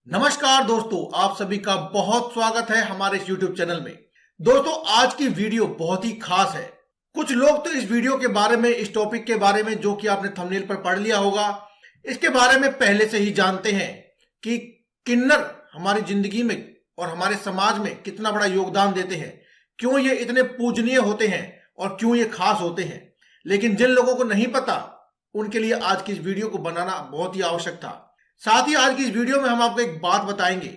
नमस्कार दोस्तों, आप सभी का बहुत स्वागत है हमारे इस YouTube चैनल में। दोस्तों, आज की वीडियो बहुत ही खास है। कुछ लोग तो इस वीडियो के बारे में, इस टॉपिक के बारे में, जो कि आपने थंबनेल पर पढ़ लिया होगा, इसके बारे में पहले से ही जानते हैं कि किन्नर हमारी जिंदगी में और हमारे समाज में कितना बड़ा योगदान देते हैं, क्यों ये इतने पूजनीय होते हैं और क्यों ये खास होते हैं। लेकिन जिन लोगों को नहीं पता, उनके लिए आज की इस वीडियो को बनाना बहुत ही आवश्यक था। साथ ही आज की इस वीडियो में हम आपको एक बात बताएंगे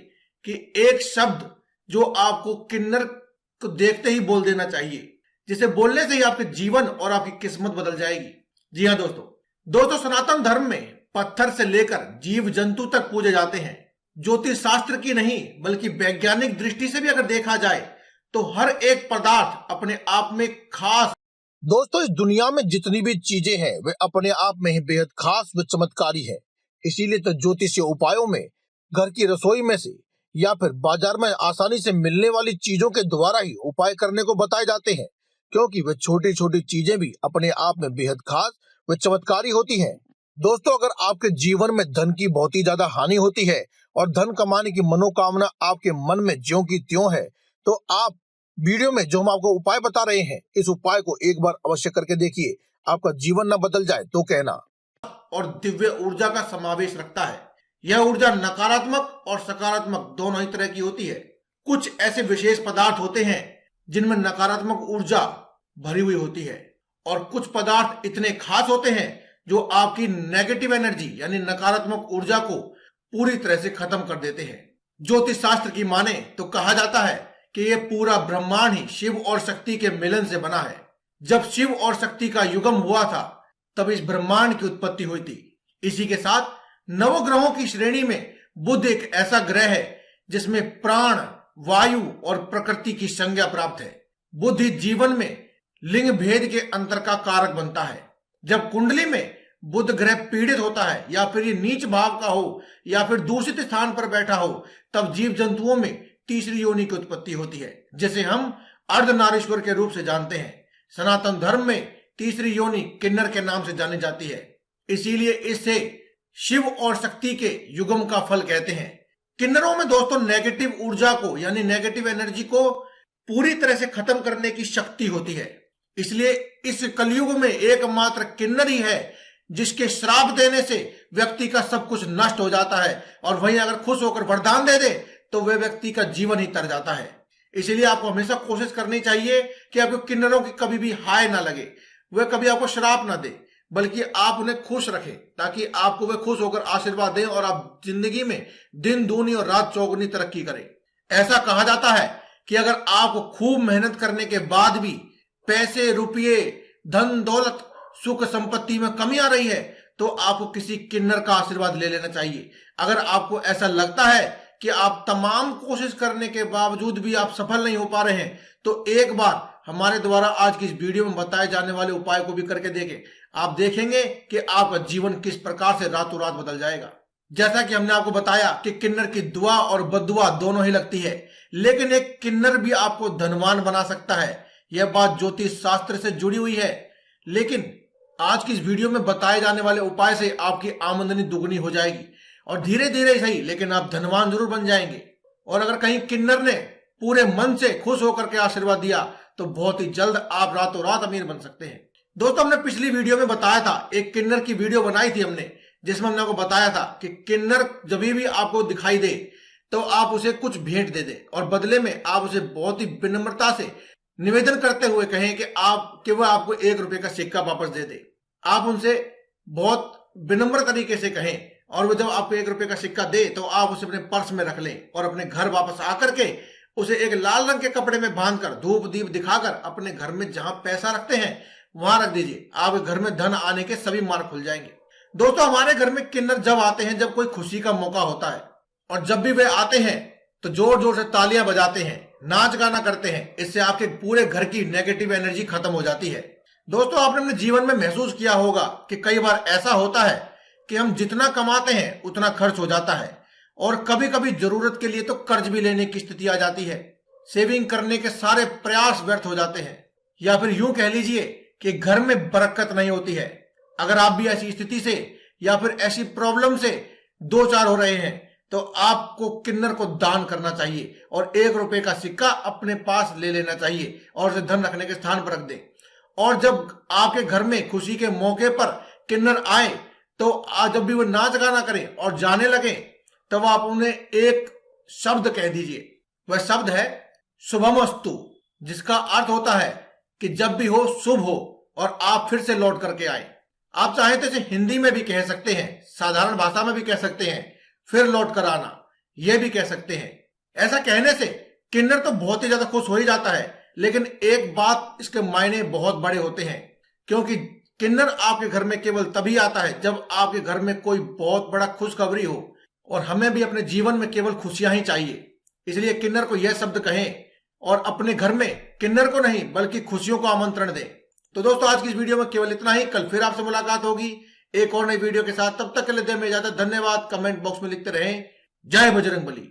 कि एक शब्द जो आपको किन्नर को देखते ही बोल देना चाहिए, जिसे बोलने से ही आपके जीवन और आपकी किस्मत बदल जाएगी। जी हाँ दोस्तों, सनातन धर्म में पत्थर से लेकर जीव जंतु तक पूजे जाते हैं। ज्योतिष शास्त्र की नहीं बल्कि वैज्ञानिक दृष्टि से भी अगर देखा जाए तो हर एक पदार्थ अपने आप में खास। दोस्तों, इस दुनिया में जितनी भी चीजें हैं वे अपने आप में ही बेहद खास व चमत्कारी है। इसीलिए तो ज्योतिषीय उपायों में घर की रसोई में से या फिर बाजार में आसानी से मिलने वाली चीजों के द्वारा ही उपाय करने को बताए जाते हैं, क्योंकि वे छोटी छोटी चीजें भी अपने आप में बेहद खास व चमत्कारी होती हैं। दोस्तों, अगर आपके जीवन में धन की बहुत ही ज्यादा हानि होती है और धन कमाने की मनोकामना आपके मन में ज्यों की त्यों है, तो आप वीडियो में जो हम आपको उपाय बता रहे हैं, इस उपाय को एक बार अवश्य करके देखिए। आपका जीवन न बदल जाए तो कहना। और दिव्य ऊर्जा का समावेश रखता है। यह ऊर्जा नकारात्मक और सकारात्मक दोनों ही तरह की होती है। कुछ ऐसे विशेष पदार्थ होते हैं जिनमें नकारात्मक ऊर्जा भरी हुई होती है, और कुछ पदार्थ इतने खास होते हैं जो आपकी नेगेटिव एनर्जी यानी नकारात्मक ऊर्जा को पूरी तरह से खत्म कर देते हैं। ज्योतिष शास्त्र की माने तो कहा जाता है कि यह पूरा ब्रह्मांड ही शिव और शक्ति के मिलन से बना है। जब शिव और शक्ति का युगम हुआ था तब इस ब्रह्मांड की उत्पत्ति हुई थी। इसी के साथ नवग्रहों की श्रेणी में बुध एक ऐसा ग्रह है जिसमें प्राण, वायु और प्रकृति की संज्ञा प्राप्त है। बुध ही जीवन में लिंग भेद के अंतर का कारक बनता है। जब कुंडली में बुध ग्रह पीड़ित होता है या फिर ये नीच भाव का हो या फिर दूषित स्थान पर बैठा हो, तब जीव जंतुओं में तीसरी योनि की उत्पत्ति होती है, जिसे हम अर्धनारीश्वर के रूप से जानते हैं। सनातन धर्म में तीसरी योनि किन्नर के नाम से जानी जाती है, इसीलिए इसे शिव और शक्ति के युगम का फल कहते हैं। किन्नरों में दोस्तों नेगेटिव ऊर्जा को यानी नेगेटिव एनर्जी को पूरी तरह से खत्म करने की शक्ति होती है। इसलिए इस कलयुग में एकमात्र किन्नर ही है जिसके श्राप देने से व्यक्ति का सब कुछ नष्ट हो जाता है, और वहीं अगर खुश होकर वरदान दे दे तो वह व्यक्ति का जीवन ही तर जाता है। इसलिए आपको हमेशा कोशिश करनी चाहिए कि आपको किन्नरों की कभी भी हाय ना लगे, वह कभी आपको श्राप ना दे, बल्कि आप उन्हें खुश रखें ताकि आपको वे खुश होकर आशीर्वाद दें और आप जिंदगी में दिन दूनी और रात चौगुनी तरक्की करें। ऐसा कहा जाता है कि अगर आपको खूब मेहनत करने के बाद भी पैसे, रुपये, धन दौलत, सुख संपत्ति में कमी आ रही है तो आपको किसी किन्नर का आशीर्वाद ले लेना चाहिए। अगर आपको ऐसा लगता है कि आप तमाम कोशिश करने के बावजूद भी आप सफल नहीं हो पा रहे हैं, तो एक बार हमारे द्वारा आज की इस वीडियो में बताए जाने वाले उपाय को भी करके देखें। आप देखेंगे कि आपका जीवन किस प्रकार से रातों रात बदल जाएगा। जैसा कि हमने आपको बताया कि किन्नर की दुआ और बद्दुआ दोनों ही लगती है, लेकिन एक किन्नर भी आपको धनवान बना सकता है। यह बात ज्योतिष शास्त्र से जुड़ी हुई है, लेकिन आज की इस वीडियो में बताए जाने वाले उपाय से आपकी आमदनी दुगनी हो जाएगी, और धीरे धीरे सही लेकिन आप धनवान जरूर बन जाएंगे। और अगर कहीं किन्नर ने पूरे मन से खुश होकर के आशीर्वाद दिया तो बहुत ही जल्द आप रातों रात अमीर बन सकते हैं। दोस्तों, हमने पिछली वीडियो में बताया था, एक किन्नर की वीडियो बनाई थी हमने, जिसमें हमने आपको बताया था कि किन्नर जब भी आपको दिखाई दे तो आप उसे कुछ भेंट दे दे और बदले में आप उसे बहुत ही विनम्रता से निवेदन करते हुए कहें कि वह आपको 1 रुपए का सिक्का वापस दे दे। आप उनसे बहुत विनम्र तरीके से कहें, और वो जब आपको 1 रुपए का सिक्का दे तो आप उसे अपने पर्स में रख लें और अपने घर वापस आकर के उसे एक लाल रंग के कपड़े में बांधकर धूप दीप दिखाकर अपने घर में जहां पैसा रखते हैं वहां रख दीजिए। आपके घर में धन आने के सभी मार्ग खुल जाएंगे। दोस्तों, हमारे घर में किन्नर जब आते हैं जब कोई खुशी का मौका होता है, और जब भी वे आते हैं तो जोर जोर से तालियां बजाते हैं, नाच गाना करते हैं। इससे आपके पूरे घर की नेगेटिव एनर्जी खत्म हो जाती है। दोस्तों, आपने अपने जीवन में महसूस किया होगा कि कई बार ऐसा होता है कि हम जितना कमाते हैं उतना खर्च हो जाता है, और कभी कभी जरूरत के लिए तो कर्ज भी लेने की स्थिति आ जाती है। सेविंग करने के सारे प्रयास व्यर्थ हो जाते हैं, या फिर यूं कह लीजिए कि घर में बरकत नहीं होती है। अगर आप भी ऐसी स्थिति से या फिर ऐसी प्रॉब्लम से 2-4 हो रहे हैं तो आपको किन्नर को दान करना चाहिए और 1 रुपए का सिक्का अपने पास ले लेना चाहिए और उसे धन रखने के स्थान पर रख दें। और जब आपके घर में खुशी के मौके पर किन्नर आए तो जब भी वो नाच गाना करें और जाने लगे तब आप उन्हें एक शब्द कह दीजिए। वह शब्द है शुभमस्तु, जिसका अर्थ होता है कि जब भी हो शुभ हो और आप फिर से लौट करके आए। आप चाहें तो इसे हिंदी में भी कह सकते हैं, साधारण भाषा में भी कह सकते हैं, फिर लौट कर आना, यह भी कह सकते हैं। ऐसा कहने से किन्नर तो बहुत ही ज्यादा खुश हो ही जाता है, लेकिन एक बात, इसके मायने बहुत बड़े होते हैं, क्योंकि किन्नर आपके घर में केवल तभी आता है जब आपके घर में कोई बहुत बड़ा खुशखबरी हो, और हमें भी अपने जीवन में केवल खुशियां ही चाहिए। इसलिए किन्नर को यह शब्द कहें और अपने घर में किन्नर को नहीं बल्कि खुशियों को आमंत्रण दें। तो दोस्तों, आज की इस वीडियो में केवल इतना ही। कल फिर आपसे मुलाकात होगी एक और नई वीडियो के साथ। तब तक के लिए दें में इजाजत। धन्यवाद। कमेंट बॉक्स में लिखते रहें जय बजरंगबली।